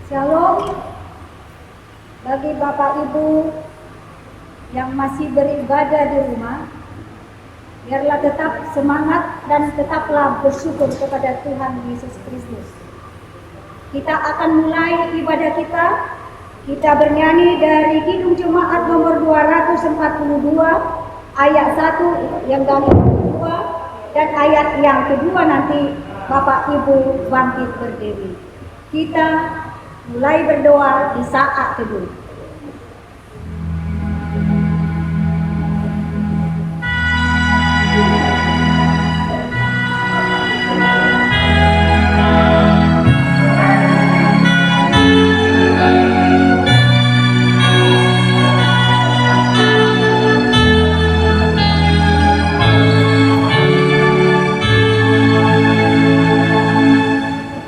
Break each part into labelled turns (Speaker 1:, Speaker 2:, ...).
Speaker 1: Shalom bagi Bapak Ibu yang masih beribadah di rumah. Biarlah tetap semangat dan tetaplah bersyukur kepada Tuhan Yesus Kristus. Kita akan mulai ibadah kita. Kita bernyanyi dari Kidung Jemaat nomor 242 ayat 1 yang kedua dan ayat yang kedua nanti Bapak Ibu bangkit berdiri. Kita mulai berdoa di saat teduh.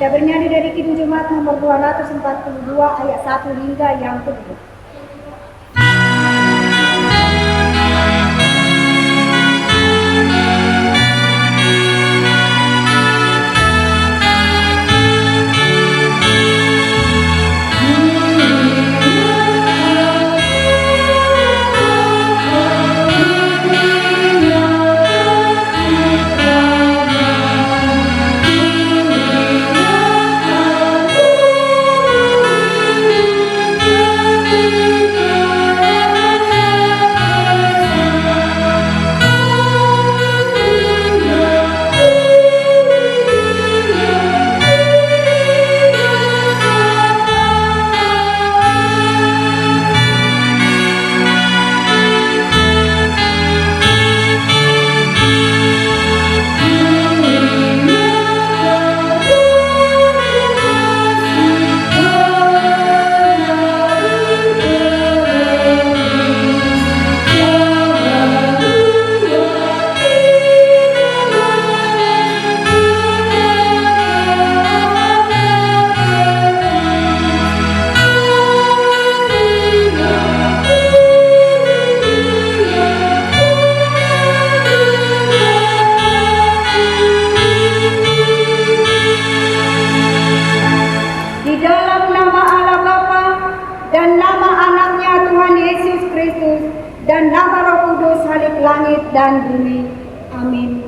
Speaker 1: Kita bernyanyi dari Kidung Jemaat nomor 242 ayat 1 hingga yang kedua. Dan nama Roh Kudus halik langit dan bumi. Amin.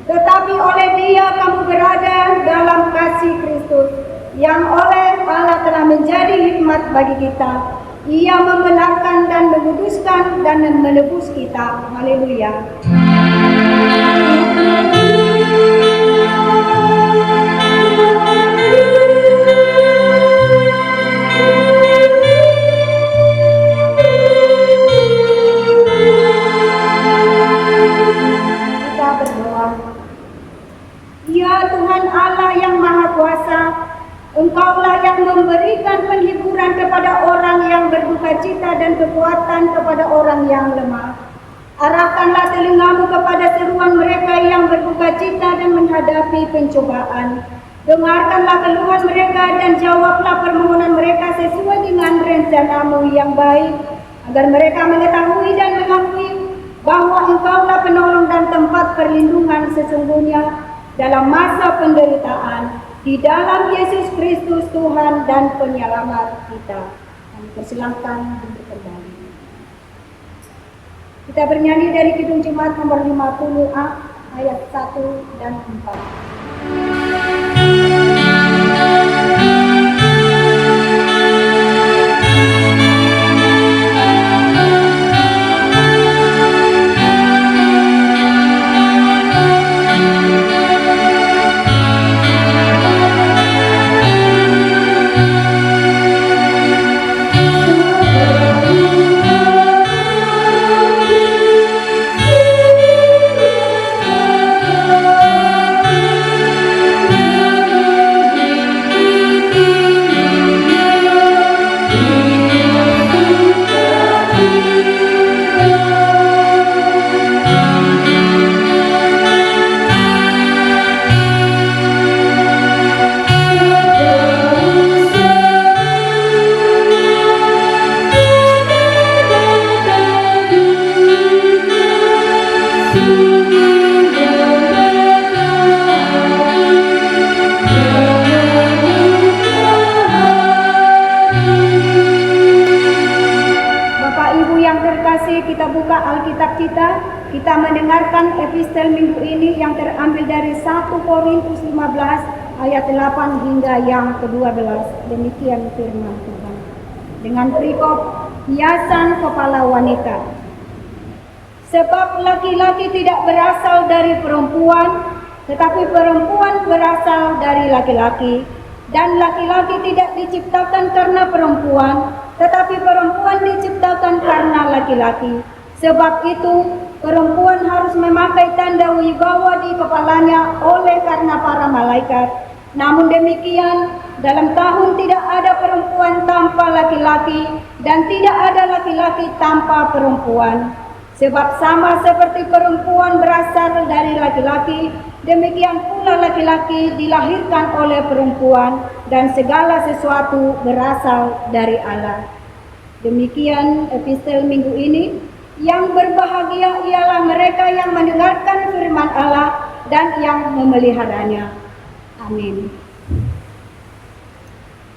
Speaker 1: Tetapi oleh Dia kamu berada dalam kasih Kristus, yang oleh Allah telah menjadi hikmat bagi kita. Ia membenarkan dan menguduskan dan menebus kita. Haleluya. Ya Tuhan Allah yang Maha Kuasa, Engkaulah yang memberikan penghiburan kepada orang yang berduka cita dan kekuatan kepada orang yang lemah. Arahkanlah telingamu kepada seruan mereka yang berduka cita dan menghadapi pencobaan. Dengarkanlah keluhan mereka dan jawablah permohonan mereka sesuai dengan rencanamu yang baik, agar mereka mengetahui dan mengakui bahwa Engkaulah penolong dan tempat perlindungan sesungguhnya dalam masa penderitaan, di dalam Yesus Kristus Tuhan dan Penyelamat kita. Kami persilahkan untuk kembali. Kita bernyanyi dari Kidung Jemaat nomor 50A ayat 1 dan 4. kita mendengarkan epistel minggu ini yang terambil dari 1 Korintus 15 ayat 8 hingga yang ke-12. Demikian firman Tuhan. Dengan perikop hiasan kepala wanita. Sebab laki-laki tidak berasal dari perempuan, tetapi perempuan berasal dari laki-laki. Dan laki-laki tidak diciptakan karena perempuan, tetapi perempuan diciptakan karena laki-laki. Sebab itu, perempuan harus memakai tanda wibawa di kepalanya oleh karena para malaikat. Namun demikian, dalam tahun tidak ada perempuan tanpa laki-laki, dan tidak ada laki-laki tanpa perempuan. Sebab sama seperti perempuan berasal dari laki-laki, demikian pula laki-laki dilahirkan oleh perempuan, dan segala sesuatu berasal dari Allah. Demikian epistel minggu ini. Yang berbahagia ialah mereka yang mendengarkan firman Allah dan yang memeliharanya. Amin.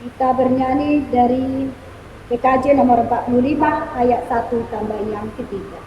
Speaker 1: Kita bernyanyi dari PKJ nomor 45 ayat 1 tambah yang ketiga.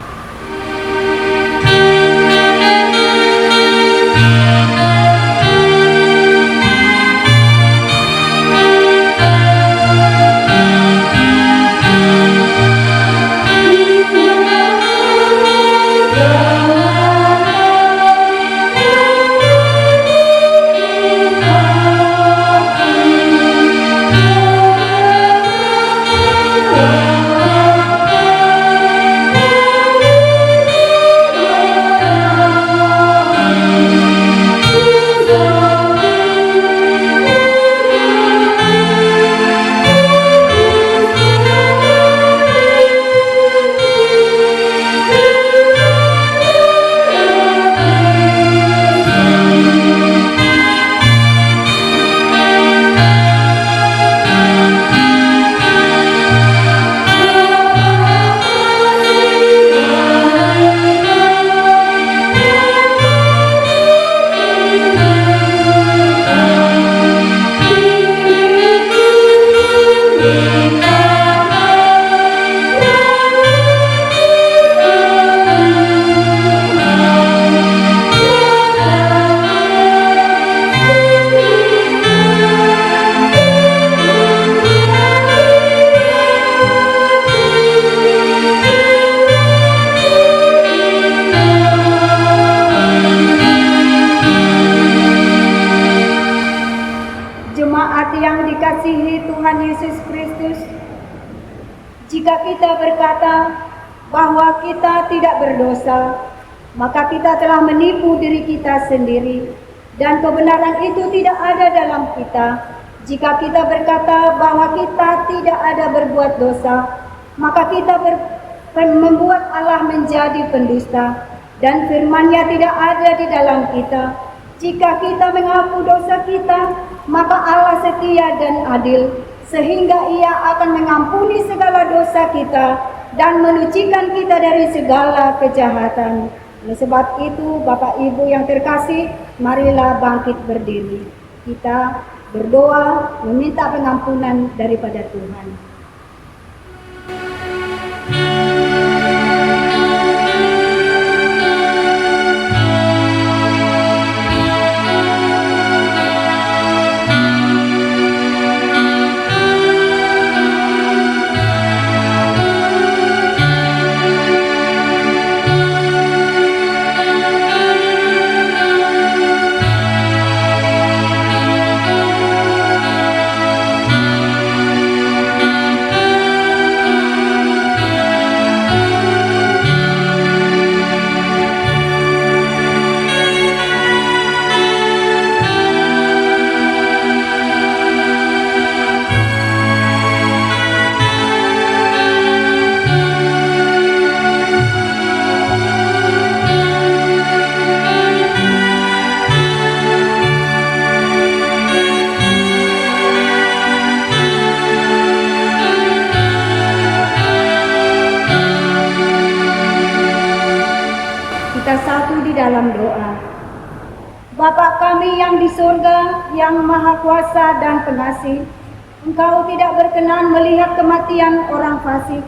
Speaker 1: Jika kita berkata bahwa kita tidak berdosa, maka kita telah menipu diri kita sendiri, dan kebenaran itu tidak ada dalam kita. Jika kita berkata bahwa kita tidak ada berbuat dosa, maka kita membuat Allah menjadi pendusta, dan firman-Nya tidak ada di dalam kita. Jika kita mengaku dosa kita, maka Allah setia dan adil, sehingga Ia akan mengampuni segala dosa kita dan menyucikan kita dari segala kejahatan. Oleh sebab itu, Bapak Ibu yang terkasih, marilah bangkit berdiri. Kita berdoa meminta pengampunan daripada Tuhan. Dalam doa. Bapa kami yang di surga, yang maha kuasa dan pengasih, Engkau tidak berkenan melihat kematian orang fasik,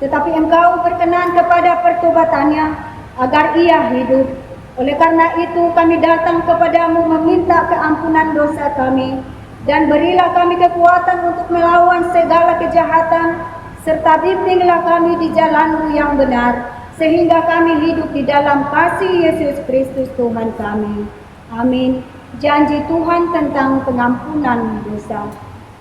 Speaker 1: tetapi Engkau berkenan kepada pertobatannya agar ia hidup. Oleh karena itu kami datang kepadamu meminta keampunan dosa kami, dan berilah kami kekuatan untuk melawan segala kejahatan, serta bimbinglah kami di jalan-Mu yang benar, sehingga kami hidup di dalam kasih Yesus Kristus Tuhan kami. Amin. Janji Tuhan tentang pengampunan dosa.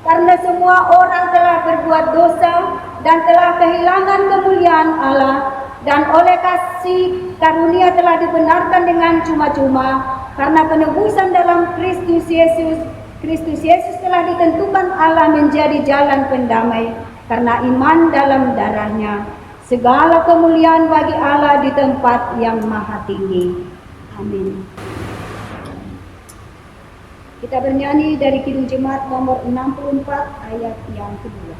Speaker 1: Karena semua orang telah berbuat dosa dan telah kehilangan kemuliaan Allah, dan oleh kasih karunia telah dibenarkan dengan cuma-cuma karena penebusan dalam Kristus Yesus. Kristus Yesus telah ditentukan Allah menjadi jalan pendamai karena iman dalam darahnya. Segala kemuliaan bagi Allah di tempat yang maha tinggi. Amin. Kita bernyanyi dari Kidung Jemaat nomor 64 ayat yang kedua.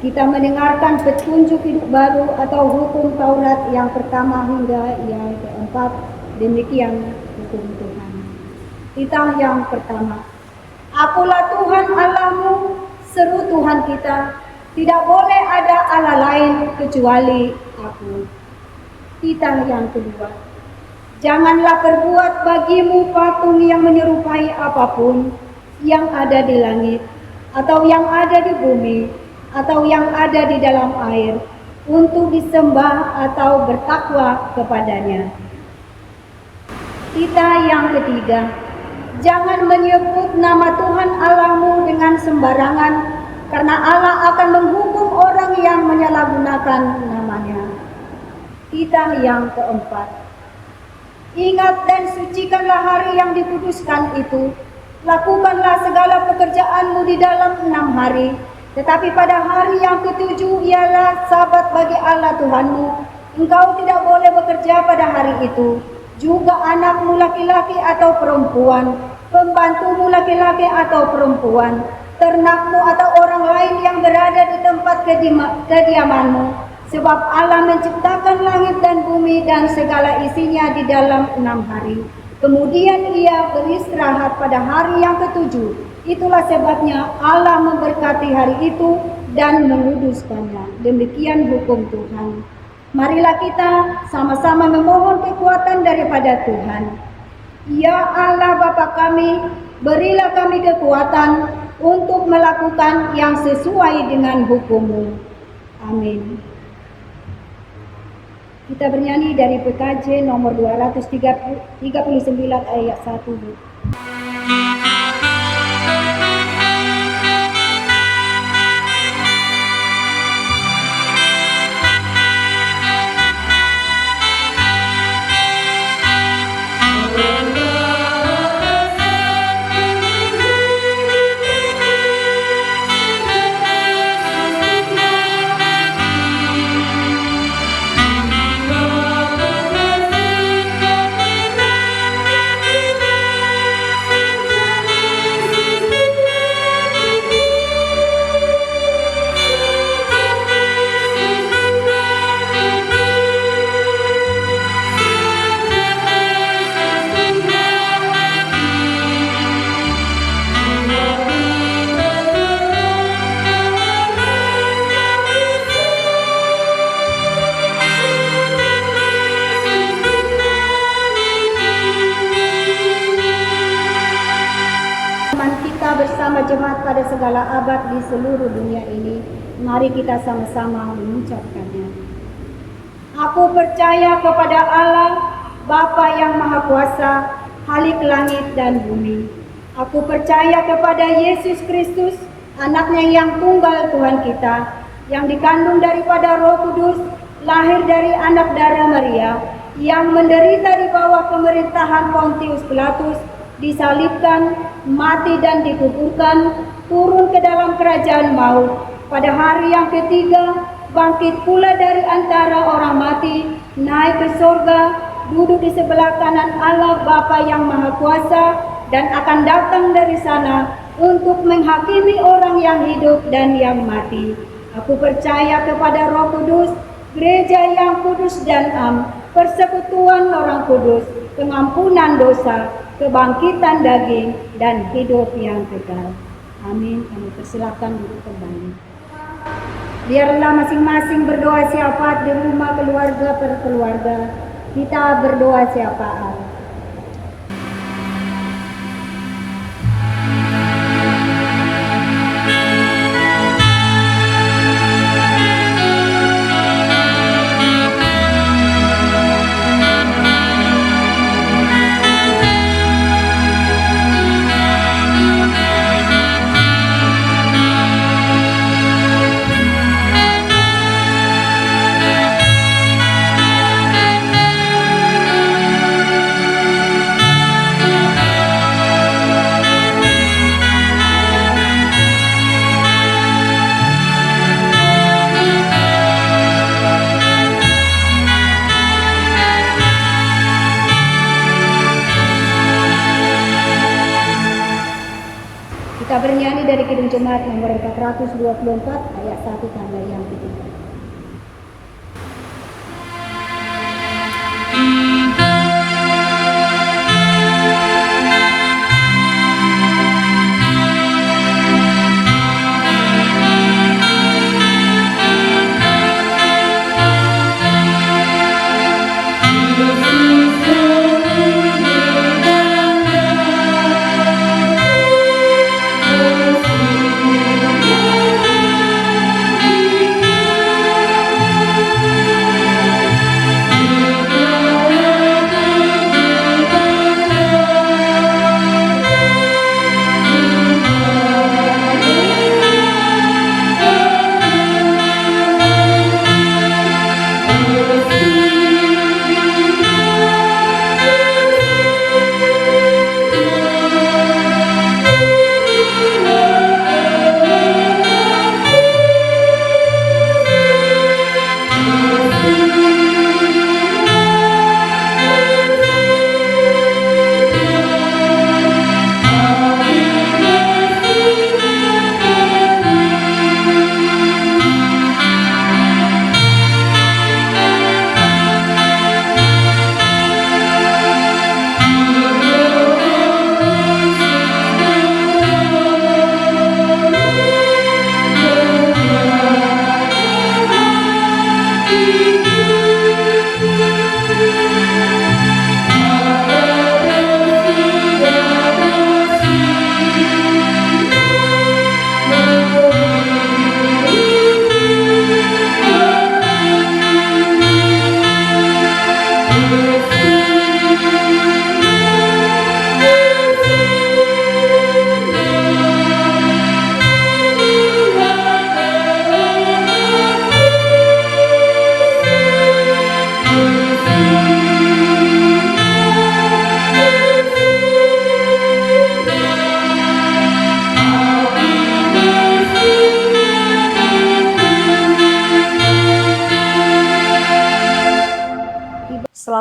Speaker 1: Kita mendengarkan petunjuk hidup baru atau hukum Taurat yang pertama hingga yang keempat. Demikian hukum Tuhan. Titah yang pertama. Akulah Tuhan Allahmu, seru Tuhan kita. Tidak boleh ada Allah lain kecuali Aku. Titah yang kedua. Janganlah perbuat bagimu patung yang menyerupai apapun yang ada di langit, atau yang ada di bumi, atau yang ada di dalam air, untuk disembah atau bertakwa kepadanya. Titah yang ketiga. Jangan menyebut nama Tuhan Allahmu dengan sembarangan, karena Allah akan menghukum orang yang menyalahgunakan namanya. Titah yang keempat. Ingat dan sucikanlah hari yang dikuduskan itu. Lakukanlah segala pekerjaanmu di dalam 6 hari. Tetapi pada hari yang ketujuh ialah Sabat bagi Allah Tuhanmu. Engkau tidak boleh bekerja pada hari itu. Juga anakmu laki-laki atau perempuan, pembantumu laki-laki atau perempuan, ternakmu atau orang lain yang berada di tempat kediamanmu. Sebab Allah menciptakan langit dan bumi dan segala isinya di dalam 6 hari. Kemudian ia beristirahat pada hari yang ketujuh. Itulah sebabnya Allah memberkati hari itu dan menguduskannya. Demikian hukum Tuhan. Marilah kita sama-sama memohon kekuatan daripada Tuhan. Ya Allah Bapa kami, berilah kami kekuatan untuk melakukan yang sesuai dengan hukum-Mu. Amin. Kita bernyanyi dari PKJ nomor 239 ayat 1. pada segala abad di seluruh dunia ini. Mari kita sama-sama mengucapkannya. Aku percaya kepada Allah, Bapa yang Maha Kuasa, Khalik langit dan bumi. Aku percaya kepada Yesus Kristus, anaknya yang tunggal Tuhan kita, yang dikandung daripada Roh Kudus, lahir dari anak darah Maria, yang menderita di bawah pemerintahan Pontius Pilatus, disalibkan, mati dan dikuburkan, turun ke dalam kerajaan maut. Pada hari yang ketiga, bangkit pula dari antara orang mati, naik ke sorga, duduk di sebelah kanan Allah Bapa yang Maha Kuasa, dan akan datang dari sana untuk menghakimi orang yang hidup dan yang mati. Aku percaya kepada Roh Kudus, gereja yang kudus dan am, persekutuan orang kudus, pengampunan dosa, kebangkitan daging, dan hidup yang kekal. Amin. Kami persilakan duduk kembali. Biarlah masing-masing berdoa syafaat di rumah keluarga per keluarga. Kita berdoa syafaat. Kita bernyanyi dari Kidung Jemaat nomor 424 ayat 1 sampai yang ketiga.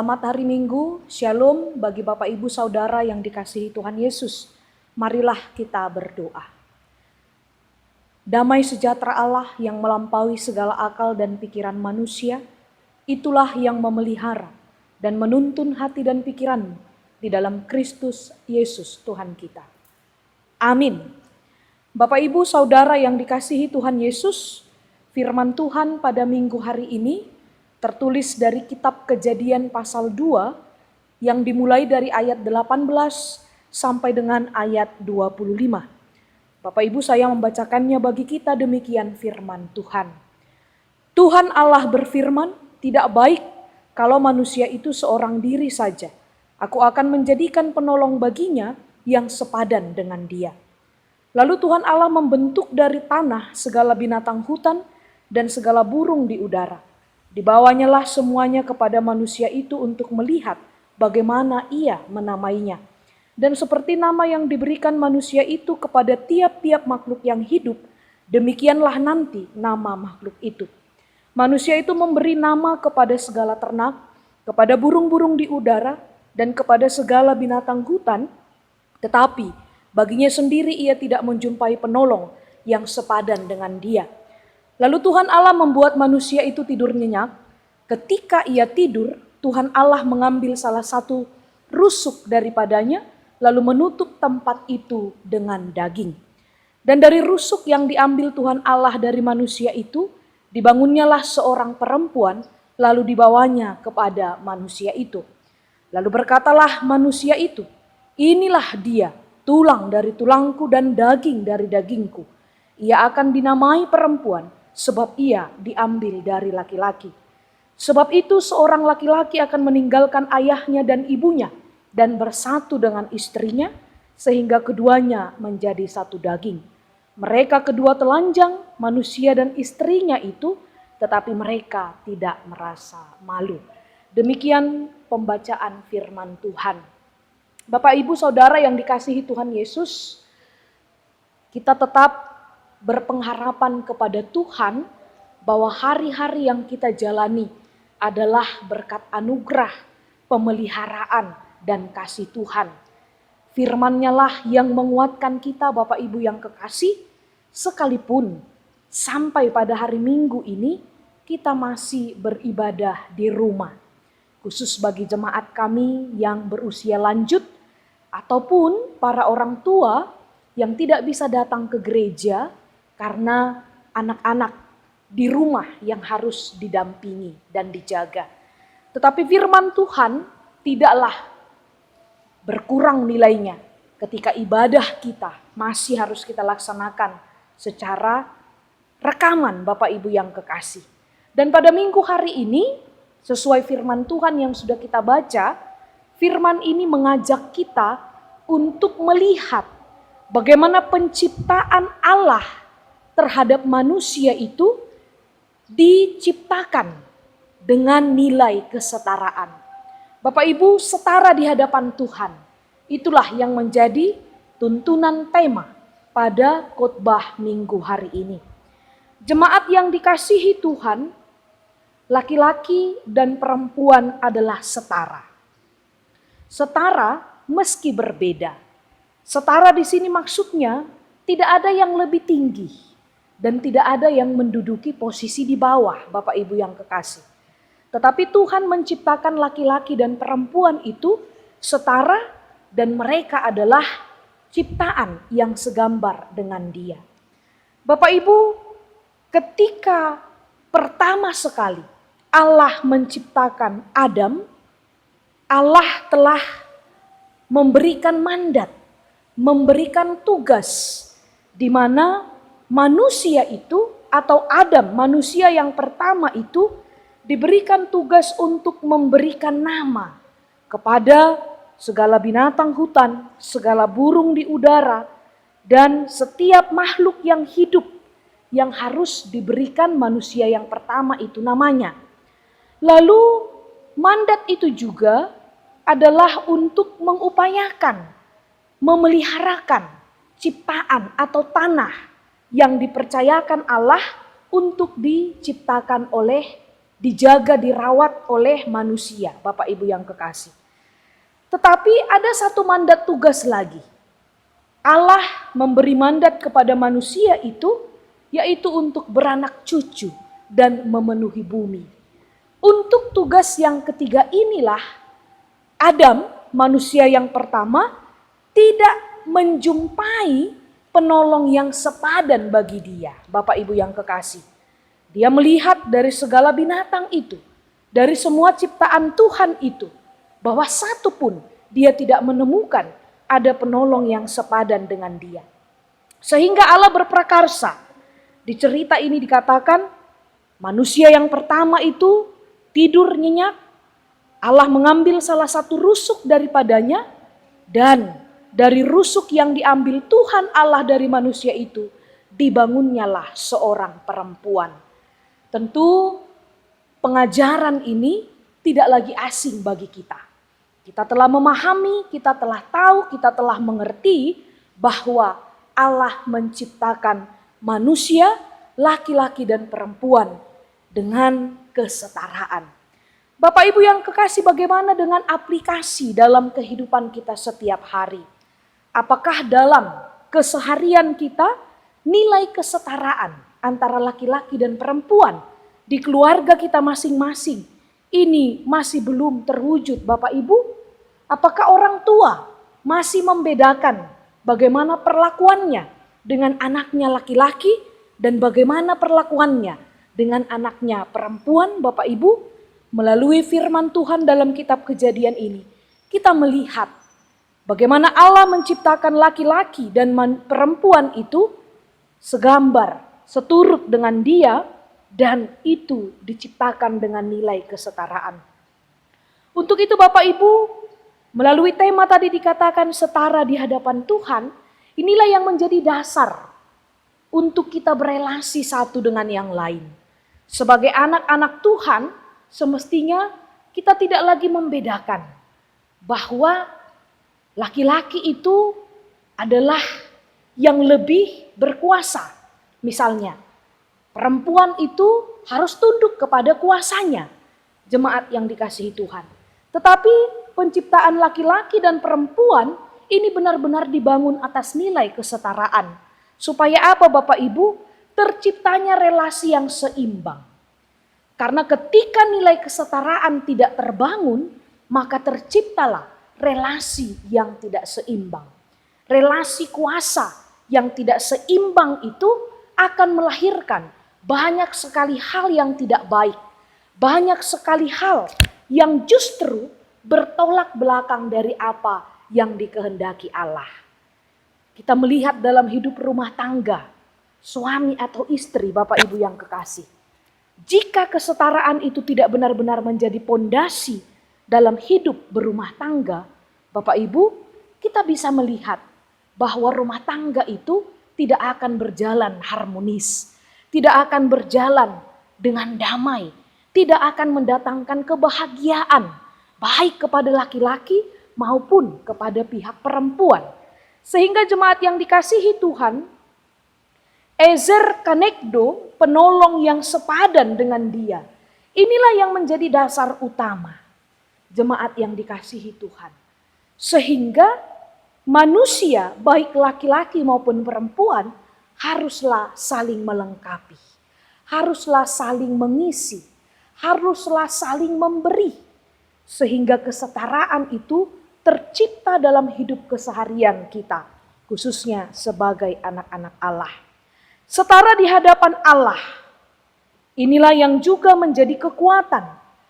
Speaker 2: Selamat hari Minggu, Shalom bagi Bapak Ibu Saudara yang dikasihi Tuhan Yesus. Marilah kita berdoa. Damai sejahtera Allah yang melampaui segala akal dan pikiran manusia, itulah yang memelihara dan menuntun hati dan pikiran di dalam Kristus Yesus Tuhan kita. Amin. Bapak Ibu Saudara yang dikasihi Tuhan Yesus, firman Tuhan pada minggu hari ini tertulis dari kitab Kejadian pasal 2 yang dimulai dari ayat 18 sampai dengan ayat 25. Bapak Ibu, saya membacakannya bagi kita, demikian firman Tuhan. Tuhan Allah berfirman, tidak baik kalau manusia itu seorang diri saja. Aku akan menjadikan penolong baginya yang sepadan dengan dia. Lalu Tuhan Allah membentuk dari tanah segala binatang hutan dan segala burung di udara. Dibawanyalah semuanya kepada manusia itu untuk melihat bagaimana ia menamainya. Dan seperti nama yang diberikan manusia itu kepada tiap-tiap makhluk yang hidup, demikianlah nanti nama makhluk itu. Manusia itu memberi nama kepada segala ternak, kepada burung-burung di udara, dan kepada segala binatang hutan, tetapi baginya sendiri ia tidak menjumpai penolong yang sepadan dengan dia. Lalu Tuhan Allah membuat manusia itu tidur nyenyak. Ketika ia tidur, Tuhan Allah mengambil salah satu rusuk daripadanya, lalu menutup tempat itu dengan daging. Dan dari rusuk yang diambil Tuhan Allah dari manusia itu, dibangunnyalah seorang perempuan, lalu dibawanya kepada manusia itu. Lalu berkatalah manusia itu, inilah dia, tulang dari tulangku dan daging dari dagingku. Ia akan dinamai perempuan, sebab ia diambil dari laki-laki. Sebab itu seorang laki-laki akan meninggalkan ayahnya dan ibunya, dan bersatu dengan istrinya, sehingga keduanya menjadi satu daging. Mereka kedua telanjang, manusia dan istrinya itu, tetapi mereka tidak merasa malu. Demikian pembacaan firman Tuhan. Bapak, Ibu, Saudara yang dikasihi Tuhan Yesus, kita tetap berpengharapan kepada Tuhan bahwa hari-hari yang kita jalani adalah berkat anugerah, pemeliharaan, dan kasih Tuhan. Firman-Nya lah yang menguatkan kita, Bapak Ibu yang kekasih, sekalipun sampai pada hari Minggu ini kita masih beribadah di rumah. Khusus bagi jemaat kami yang berusia lanjut ataupun para orang tua yang tidak bisa datang ke gereja karena anak-anak di rumah yang harus didampingi dan dijaga. Tetapi firman Tuhan tidaklah berkurang nilainya ketika ibadah kita masih harus kita laksanakan secara rekaman, Bapak Ibu yang kekasih. Dan pada minggu hari ini, sesuai firman Tuhan yang sudah kita baca, firman ini mengajak kita untuk melihat bagaimana penciptaan Allah terhadap manusia itu diciptakan dengan nilai kesetaraan. Bapak Ibu, setara di hadapan Tuhan. Itulah yang menjadi tuntunan tema pada khotbah minggu hari ini. Jemaat yang dikasihi Tuhan, laki-laki dan perempuan adalah setara. Setara meski berbeda. Setara di sini maksudnya tidak ada yang lebih tinggi dan tidak ada yang menduduki posisi di bawah, Bapak Ibu yang kekasih. Tetapi Tuhan menciptakan laki-laki dan perempuan itu setara dan mereka adalah ciptaan yang segambar dengan Dia. Bapak Ibu, ketika pertama sekali Allah menciptakan Adam, Allah telah memberikan mandat, memberikan tugas di mana manusia itu atau Adam, manusia yang pertama itu diberikan tugas untuk memberikan nama kepada segala binatang hutan, segala burung di udara, dan setiap makhluk yang hidup yang harus diberikan manusia yang pertama itu namanya. Lalu mandat itu juga adalah untuk mengupayakan, memeliharakan ciptaan atau tanah yang dipercayakan Allah untuk diciptakan dijaga, dirawat oleh manusia, Bapak Ibu yang kekasih. Tetapi ada satu mandat tugas lagi. Allah memberi mandat kepada manusia itu, yaitu untuk beranak cucu dan memenuhi bumi. Untuk tugas yang ketiga inilah, Adam, manusia yang pertama, tidak menjumpai penolong yang sepadan bagi dia, Bapak Ibu yang kekasih. Dia melihat dari segala binatang itu, dari semua ciptaan Tuhan itu, bahwa satu pun dia tidak menemukan ada penolong yang sepadan dengan dia. Sehingga Allah berprakarsa. Di cerita ini dikatakan manusia yang pertama itu tidur nyenyak. Allah mengambil salah satu rusuk daripadanya, dan dari rusuk yang diambil Tuhan Allah dari manusia itu dibangunnyalah seorang perempuan. Tentu pengajaran ini tidak lagi asing bagi kita. Kita telah memahami, kita telah tahu, kita telah mengerti bahwa Allah menciptakan manusia, laki-laki dan perempuan dengan kesetaraan. Bapak Ibu yang kekasih, bagaimana dengan aplikasi dalam kehidupan kita setiap hari? Apakah dalam keseharian kita nilai kesetaraan antara laki-laki dan perempuan di keluarga kita masing-masing ini masih belum terwujud, Bapak Ibu? Apakah orang tua masih membedakan bagaimana perlakuannya dengan anaknya laki-laki dan bagaimana perlakuannya dengan anaknya perempuan, Bapak Ibu? Melalui firman Tuhan dalam kitab Kejadian ini, kita melihat bagaimana Allah menciptakan laki-laki dan perempuan itu segambar, seturut dengan Dia, dan itu diciptakan dengan nilai kesetaraan. Untuk itu Bapak Ibu, melalui tema tadi dikatakan setara di hadapan Tuhan, inilah yang menjadi dasar untuk kita berelasi satu dengan yang lain. Sebagai anak-anak Tuhan, semestinya kita tidak lagi membedakan bahwa laki-laki itu adalah yang lebih berkuasa. Misalnya, perempuan itu harus tunduk kepada kuasanya, jemaat yang dikasihi Tuhan. Tetapi penciptaan laki-laki dan perempuan ini benar-benar dibangun atas nilai kesetaraan. Supaya apa Bapak Ibu? Terciptanya relasi yang seimbang. Karena ketika nilai kesetaraan tidak terbangun, maka terciptalah relasi yang tidak seimbang. Relasi kuasa yang tidak seimbang itu akan melahirkan banyak sekali hal yang tidak baik. Banyak sekali hal yang justru bertolak belakang dari apa yang dikehendaki Allah. Kita melihat dalam hidup rumah tangga, suami atau istri, Bapak Ibu yang kekasih. Jika kesetaraan itu tidak benar-benar menjadi pondasi dalam hidup berumah tangga, Bapak Ibu, kita bisa melihat bahwa rumah tangga itu tidak akan berjalan harmonis, tidak akan berjalan dengan damai, tidak akan mendatangkan kebahagiaan baik kepada laki-laki maupun kepada pihak perempuan. Sehingga jemaat yang dikasihi Tuhan, Ezer Kanekdo, penolong yang sepadan dengan dia. Inilah yang menjadi dasar utama jemaat yang dikasihi Tuhan. Sehingga manusia baik laki-laki maupun perempuan haruslah saling melengkapi. Haruslah saling mengisi. Haruslah saling memberi. Sehingga kesetaraan itu tercipta dalam hidup keseharian kita. Khususnya sebagai anak-anak Allah. Setara di hadapan Allah, inilah yang juga menjadi kekuatan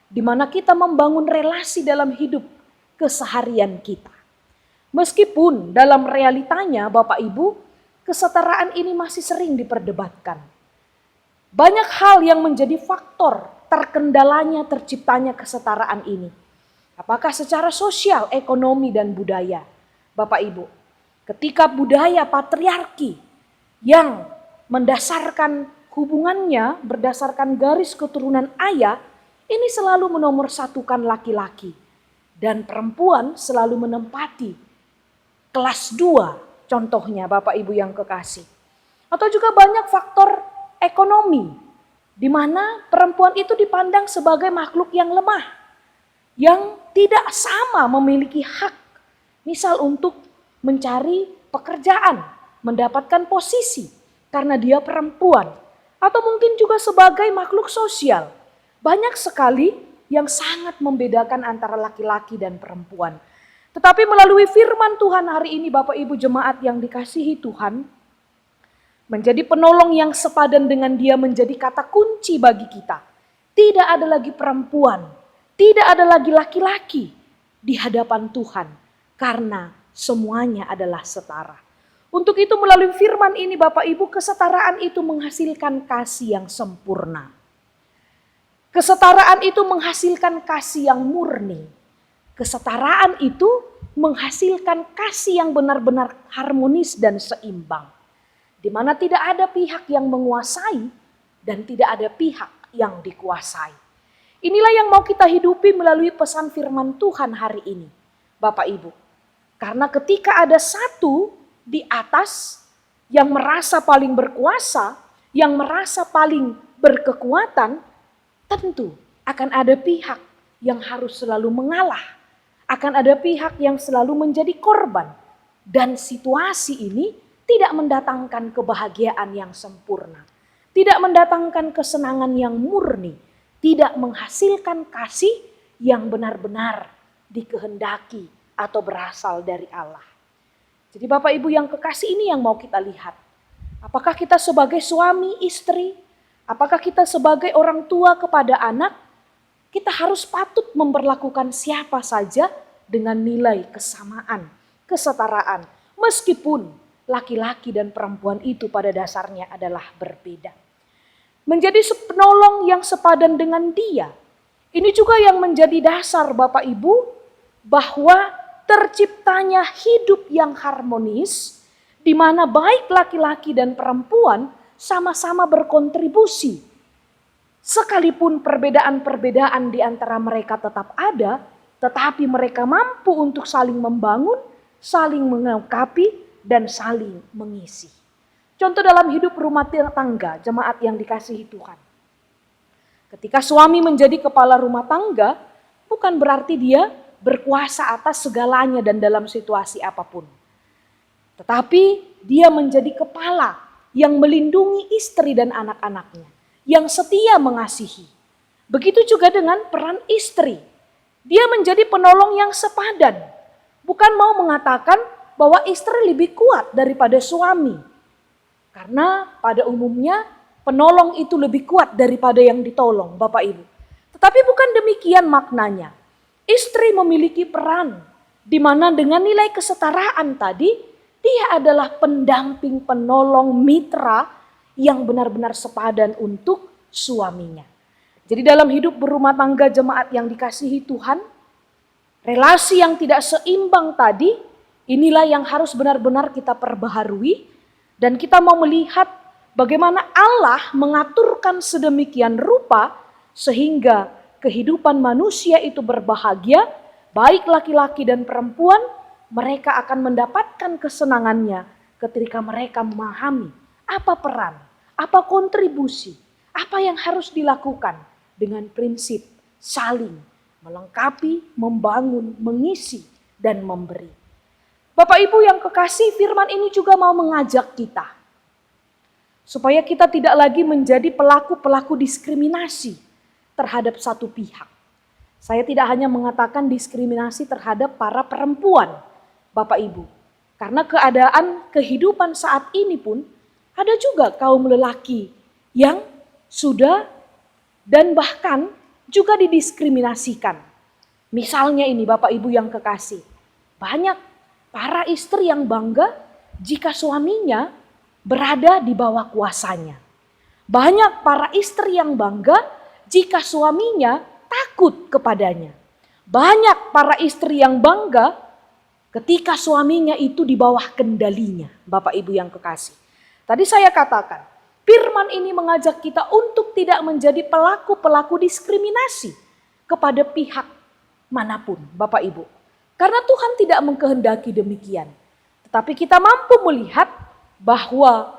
Speaker 2: di mana kita membangun relasi dalam hidup keseharian kita. Meskipun dalam realitanya Bapak Ibu, kesetaraan ini masih sering diperdebatkan. Banyak hal yang menjadi faktor terkendalanya terciptanya kesetaraan ini. Apakah secara sosial, ekonomi, dan budaya? Bapak Ibu, ketika budaya patriarki yang mendasarkan hubungannya berdasarkan garis keturunan ayah, ini selalu menomorsatukan laki-laki. Dan perempuan selalu menempati kelas 2, contohnya Bapak Ibu yang kekasih. Atau juga banyak faktor ekonomi, di mana perempuan itu dipandang sebagai makhluk yang lemah, yang tidak sama memiliki hak. Misal untuk mencari pekerjaan, mendapatkan posisi, karena dia perempuan, atau mungkin juga sebagai makhluk sosial. Banyak sekali yang sangat membedakan antara laki-laki dan perempuan. Tetapi melalui firman Tuhan hari ini Bapak Ibu jemaat yang dikasihi Tuhan, menjadi penolong yang sepadan dengan dia menjadi kata kunci bagi kita. Tidak ada lagi perempuan, tidak ada lagi laki-laki di hadapan Tuhan, karena semuanya adalah setara. Untuk itu melalui firman ini Bapak Ibu, kesetaraan itu menghasilkan kasih yang sempurna. Kesetaraan itu menghasilkan kasih yang murni. Kesetaraan itu menghasilkan kasih yang benar-benar harmonis dan seimbang. Di mana tidak ada pihak yang menguasai dan tidak ada pihak yang dikuasai. Inilah yang mau kita hidupi melalui pesan firman Tuhan hari ini, Bapak Ibu. Karena ketika ada satu di atas yang merasa paling berkuasa, yang merasa paling berkekuatan, tentu akan ada pihak yang harus selalu mengalah. Akan ada pihak yang selalu menjadi korban. Dan situasi ini tidak mendatangkan kebahagiaan yang sempurna. Tidak mendatangkan kesenangan yang murni. Tidak menghasilkan kasih yang benar-benar dikehendaki atau berasal dari Allah. Jadi Bapak Ibu yang kekasih, ini yang mau kita lihat. Apakah kita sebagai suami, istri, apakah kita sebagai orang tua kepada anak, kita harus patut memperlakukan siapa saja dengan nilai kesamaan, kesetaraan. Meskipun laki-laki dan perempuan itu pada dasarnya adalah berbeda. Menjadi penolong yang sepadan dengan dia. Ini juga yang menjadi dasar Bapak Ibu bahwa terciptanya hidup yang harmonis di mana baik laki-laki dan perempuan sama-sama berkontribusi. Sekalipun perbedaan-perbedaan di antara mereka tetap ada, tetapi mereka mampu untuk saling membangun, saling melengkapi, dan saling mengisi. Contoh dalam hidup rumah tangga, jemaat yang dikasihi Tuhan. Ketika suami menjadi kepala rumah tangga, bukan berarti dia berkuasa atas segalanya dan dalam situasi apapun. Tetapi dia menjadi kepala yang melindungi istri dan anak-anaknya, yang setia mengasihi. Begitu juga dengan peran istri. Dia menjadi penolong yang sepadan. Bukan mau mengatakan bahwa istri lebih kuat daripada suami. Karena pada umumnya penolong itu lebih kuat daripada yang ditolong, Bapak Ibu. Tetapi bukan demikian maknanya. Istri memiliki peran di mana dengan nilai kesetaraan tadi, dia adalah pendamping, penolong, mitra yang benar-benar sepadan untuk suaminya. Jadi dalam hidup berumah tangga jemaat yang dikasihi Tuhan, relasi yang tidak seimbang tadi, inilah yang harus benar-benar kita perbaharui. Dan kita mau melihat bagaimana Allah mengaturkan sedemikian rupa sehingga kehidupan manusia itu berbahagia, baik laki-laki dan perempuan, mereka akan mendapatkan kesenangannya ketika mereka memahami apa peran, apa kontribusi, apa yang harus dilakukan dengan prinsip saling melengkapi, membangun, mengisi, dan memberi. Bapak Ibu yang kekasih, firman ini juga mau mengajak kita supaya kita tidak lagi menjadi pelaku-pelaku diskriminasi terhadap satu pihak. Saya tidak hanya mengatakan diskriminasi terhadap para perempuan, Bapak Ibu. Karena keadaan kehidupan saat ini pun ada juga kaum lelaki yang sudah dan bahkan juga didiskriminasikan. Misalnya ini Bapak Ibu yang kekasih, banyak para istri yang bangga jika suaminya berada di bawah kuasanya. Banyak para istri yang bangga jika suaminya takut kepadanya. Banyak para istri yang bangga ketika suaminya itu di bawah kendalinya. Bapak Ibu yang kekasih. Tadi saya katakan, firman ini mengajak kita untuk tidak menjadi pelaku-pelaku diskriminasi kepada pihak manapun, Bapak Ibu. Karena Tuhan tidak mengkehendaki demikian. Tetapi kita mampu melihat bahwa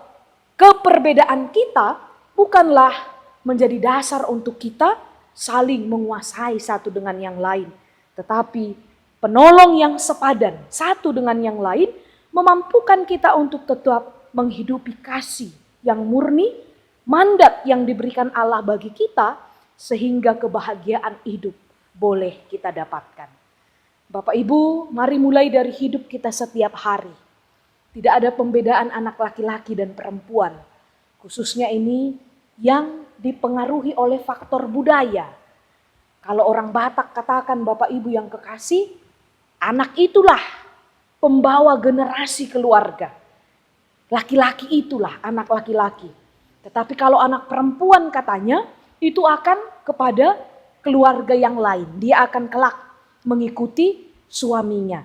Speaker 2: keperbedaan kita bukanlah menjadi dasar untuk kita saling menguasai satu dengan yang lain. Tetapi penolong yang sepadan satu dengan yang lain memampukan kita untuk tetap menghidupi kasih yang murni, mandat yang diberikan Allah bagi kita, sehingga kebahagiaan hidup boleh kita dapatkan. Bapak Ibu, mari mulai dari hidup kita setiap hari. Tidak ada pembedaan anak laki-laki dan perempuan. Khususnya ini yang dipengaruhi oleh faktor budaya. Kalau orang Batak katakan Bapak Ibu yang kekasih, anak itulah pembawa generasi keluarga. laki-laki itulah anak laki-laki. Tetapi kalau anak perempuan katanya itu akan kepada keluarga yang lain. Dia akan kelak mengikuti suaminya.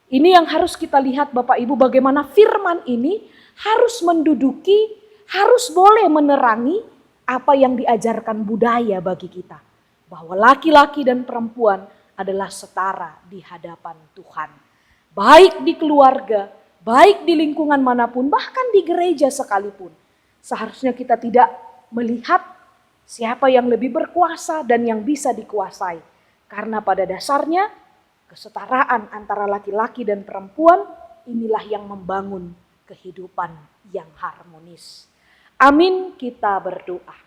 Speaker 2: Ini yang harus kita lihat Bapak Ibu, bagaimana firman ini harus menduduki, harus boleh menerangi apa yang diajarkan budaya bagi kita. Bahwa laki-laki dan perempuan adalah setara di hadapan Tuhan. Baik di keluarga, baik di lingkungan manapun, bahkan di gereja sekalipun. Seharusnya kita tidak melihat siapa yang lebih berkuasa dan yang bisa dikuasai. Karena pada dasarnya kesetaraan antara laki-laki dan perempuan inilah yang membangun kehidupan yang harmonis. Amin, kita berdoa.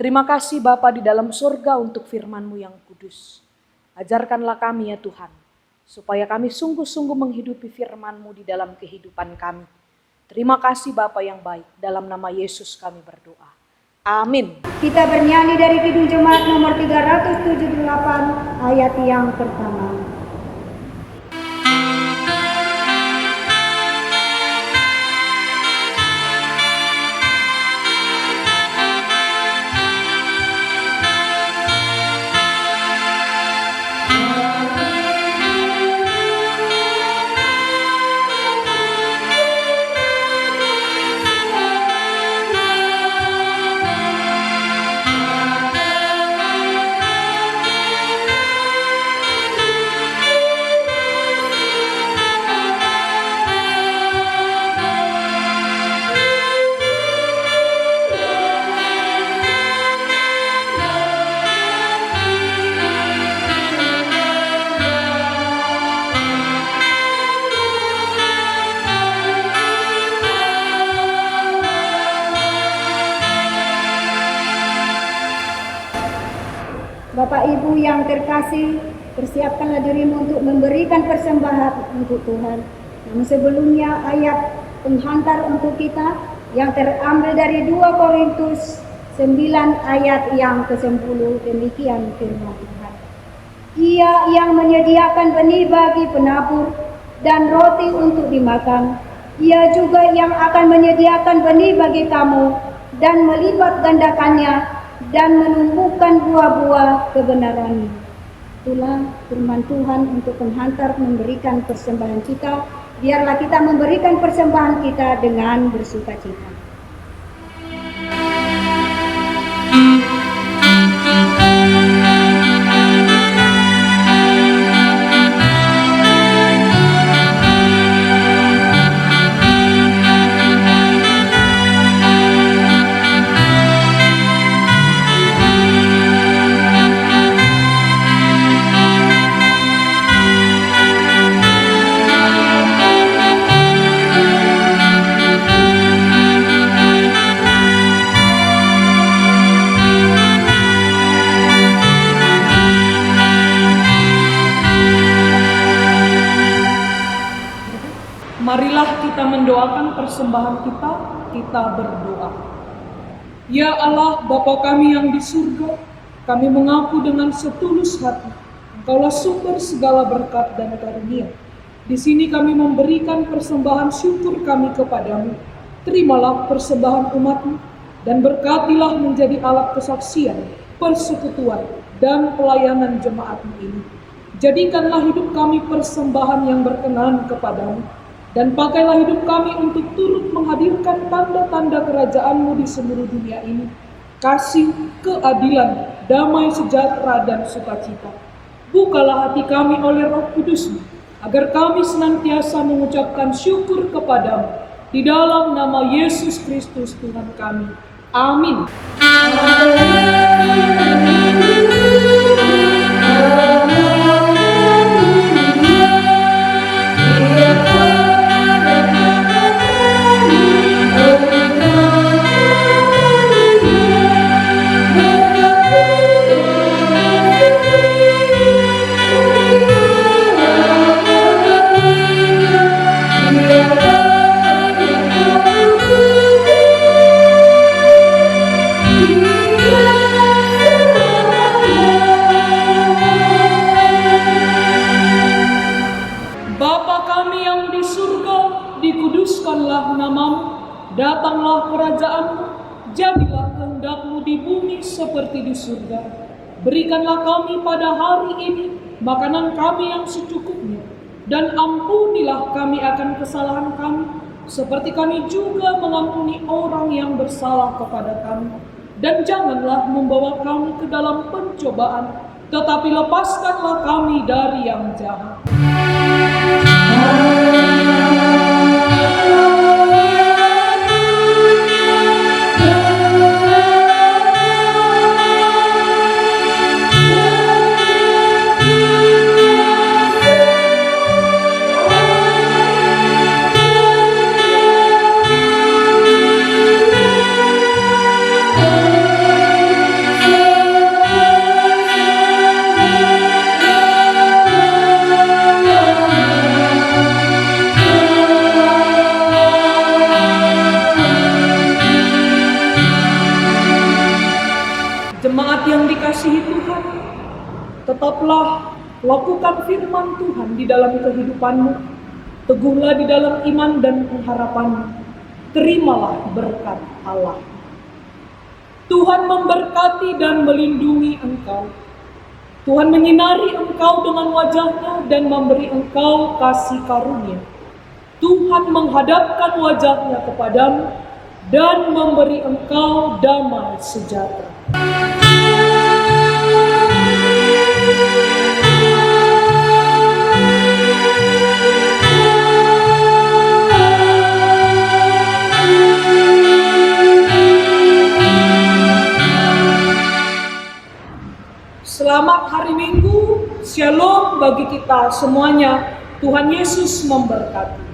Speaker 2: Terima kasih Bapa di dalam surga untuk firman-Mu yang kudus. Ajarkanlah kami ya Tuhan, supaya kami sungguh-sungguh menghidupi firman-Mu di dalam kehidupan kami. Terima kasih Bapa yang baik, dalam nama Yesus kami berdoa. Amin.
Speaker 1: Kita bernyanyi dari Kidung Jemaat nomor 378 ayat yang pertama. Bapak Ibu yang terkasih, persiapkanlah dirimu untuk memberikan persembahan untuk Tuhan. Namun sebelumnya ayat penghantar untuk kita yang terambil dari 2 Korintus 9 ayat yang ke-10, demikian firman Tuhan. Ia yang menyediakan benih bagi penabur dan roti untuk dimakan, ia juga yang akan menyediakan benih bagi kamu dan melipat gandakannya dan menumbuhkan buah-buah kebenaran. Itulah firman Tuhan untuk penghantar memberikan persembahan kita. Biarlah kita memberikan persembahan kita dengan bersukacita.
Speaker 2: Marilah kita mendoakan persembahan kita berdoa. Ya Allah, Bapa kami yang di surga, kami mengaku dengan setulus hati, Engkaulah sumber segala berkat dan karunia. Di sini kami memberikan persembahan syukur kami kepadamu. Terimalah persembahan umat-Mu dan berkatilah menjadi alat kesaksian, persekutuan, dan pelayanan jemaat-Mu ini. Jadikanlah hidup kami persembahan yang berkenan kepadamu. Dan pakailah hidup kami untuk turut menghadirkan tanda-tanda kerajaan-Mu di seluruh dunia ini. Kasih, keadilan, damai sejahtera, dan sukacita. Bukalah hati kami oleh Roh Kudus-Mu, agar kami senantiasa mengucapkan syukur kepadamu. Di dalam nama Yesus Kristus Tuhan kami. Amin.
Speaker 3: Datanglah kerajaan-Mu, jadilah kehendak-Mu di bumi seperti di surga. Berikanlah kami pada hari ini makanan kami yang secukupnya, dan ampunilah kami akan kesalahan kami, seperti kami juga mengampuni orang yang bersalah kepada kami. Dan janganlah membawa kami ke dalam pencobaan, tetapi lepaskanlah kami dari yang jahat. Jemaat yang dikasihi Tuhan, tetaplah lakukan firman Tuhan di dalam kehidupanmu. Teguhlah di dalam iman dan pengharapanmu. Terimalah berkat Allah. Tuhan memberkati dan melindungi engkau. Tuhan menyinari engkau dengan wajah-Nya dan memberi engkau kasih karunia. Tuhan menghadapkan wajah-Nya kepadamu dan memberi engkau damai sejahtera. Selamat hari Minggu, Shalom bagi kita semuanya. Tuhan Yesus memberkati.